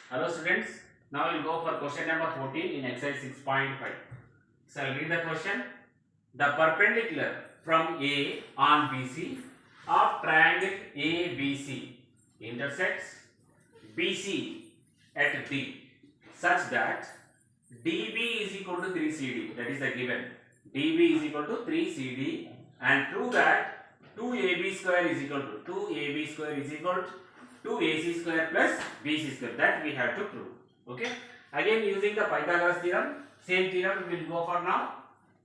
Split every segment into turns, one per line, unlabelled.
Hello students, now we will go for question number 14 in exercise 6.5. So I will read the question. The perpendicular from A on BC of triangle ABC intersects BC at D such that DB is equal to 3CD, that is the given. DB is equal to 3CD, and prove that 2AB square is equal to 2AB square is equal to 2AC square plus BC square. That we have to prove. Okay. Again using the Pythagoras theorem, same theorem we will go for now.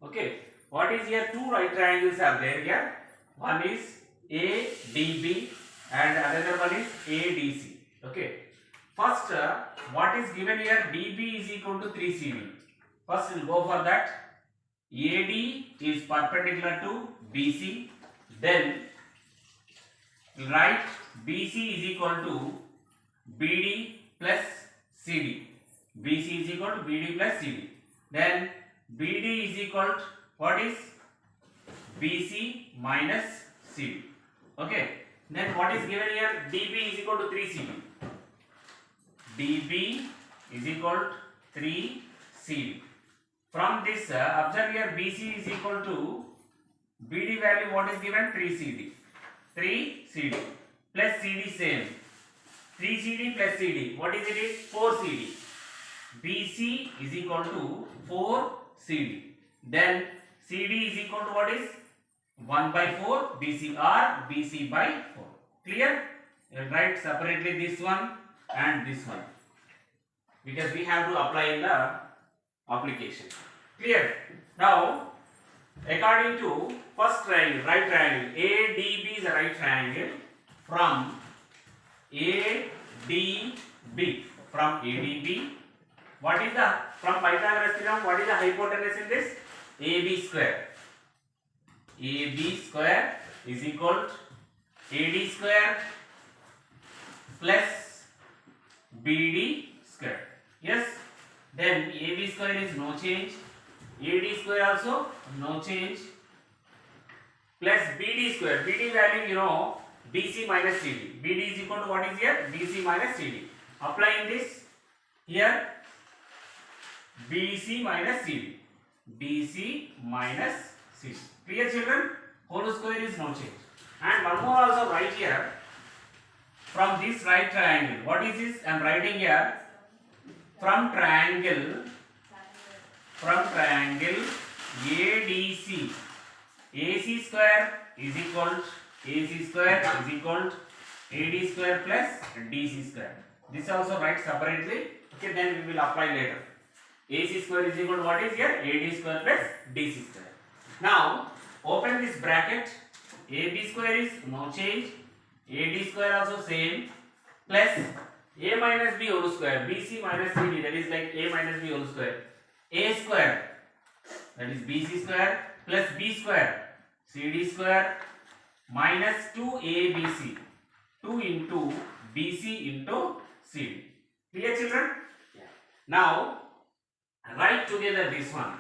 Okay. What is here? Two right triangles are there here. One is ADB and another one is ADC. Okay. First, what is given here? DB is equal to 3CD. First, we will go for that. AD is perpendicular to BC. Then, write BC is equal to BD plus CD. BC is equal to BD plus CD. Then, BD is equal to what is? BC minus CD. Okay. Then, what is given here? DB is equal to 3CD. DB is equal to 3 CD. From this, observe here BC is equal to BD value, what is given? 3 CD. 3 CD plus CD same. 3 CD plus CD. What is it? 4 CD. BC is equal to 4 CD. Then CD is equal to what is? 1 by 4 BC or BC by 4. Clear? You will write separately this one and this one, because we have to apply in the application. Clear? Now, according to first triangle, right triangle, ADB is a right triangle. From ADB, what is the, from Pythagoras theorem, what is the hypotenuse in this? AB square. AB square is equal to AD square plus BD square. Yes. Then AB square is no change. AD square also no change. Plus BD square. BD value you know, BC minus CD. BD is equal to what is here? BC minus CD. Applying this here, BC minus CD. BC minus CD. Clear children? Whole square is no change. And one more also right here. From this right triangle, what is this? I am writing here. From triangle ADC, AC square is equal to AC square is equal to AD square plus DC square. This also write separately. Okay, then we will apply later. AC square is equal to what is here? AD square plus DC square. Now open this bracket. AB square is no change. AD square also same, plus A minus B whole square, BC minus CD, that is like A minus B whole square, A square, that is BC square, plus B square, CD square, minus 2ABC, 2 into BC into CD. Clear children? Yeah. Now, write together this one.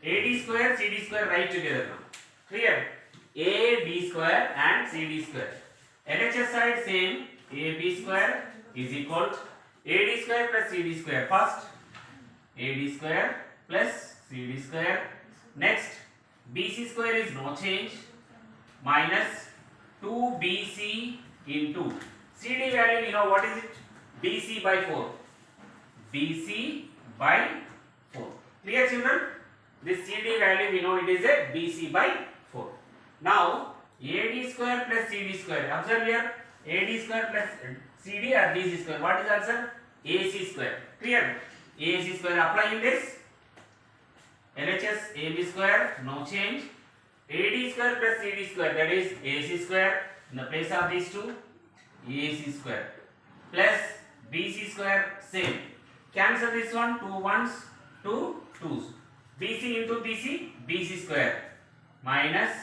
AD square, CD square, write together now. Clear? AB square and CD square. LHS side same, AB square is equal to AD square plus CD square. First, AD square plus CD square. Next, BC square is no change, minus 2BC into CD value, you know what is it? BC by 4. BC by 4. Clear children? This CD value we know it is a BC by 4. Now, AD square plus CD square. Observe here, AD square plus CD or DC square. What is answer? AC square. Clear? AC square. Applying this. LHS AB square no change. AD square plus CD square, that is AC square. In the place of these two, AC square plus BC square same. Cancel this one. 2 1s, 2 2s. BC into BC, BC square minus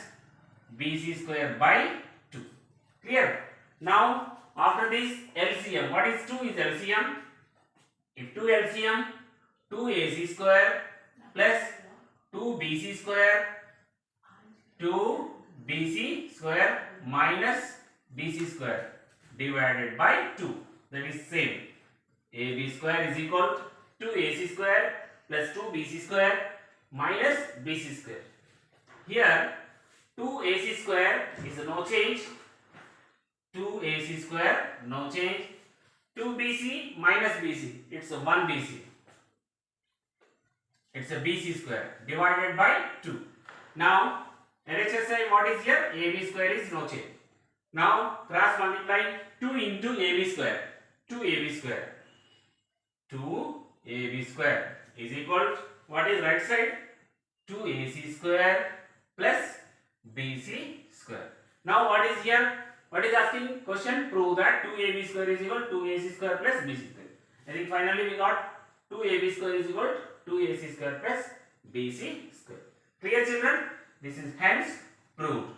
BC square by 2. Clear? Now, after this LCM, what is 2 is LCM? If 2 LCM, 2 AC square plus 2 BC square, 2 BC square minus BC square divided by 2. That is same. AB square is equal to AC square plus 2BC square minus BC square. Here 2AC square is no change. 2AC square no change. 2BC minus BC, it's a 1BC. It's a BC square divided by 2. Now LHSI, what is here? AB square is no change. Now cross multiply 2 into AB square. 2AB square. 2AB square is equal to, what is right side? 2AC square plus BC square. Now what is here? What is asking question? Prove that 2AB square is equal to 2AC square plus BC square. I think finally we got 2AB square is equal to 2AC square plus BC square. Clear children? This is hence proved.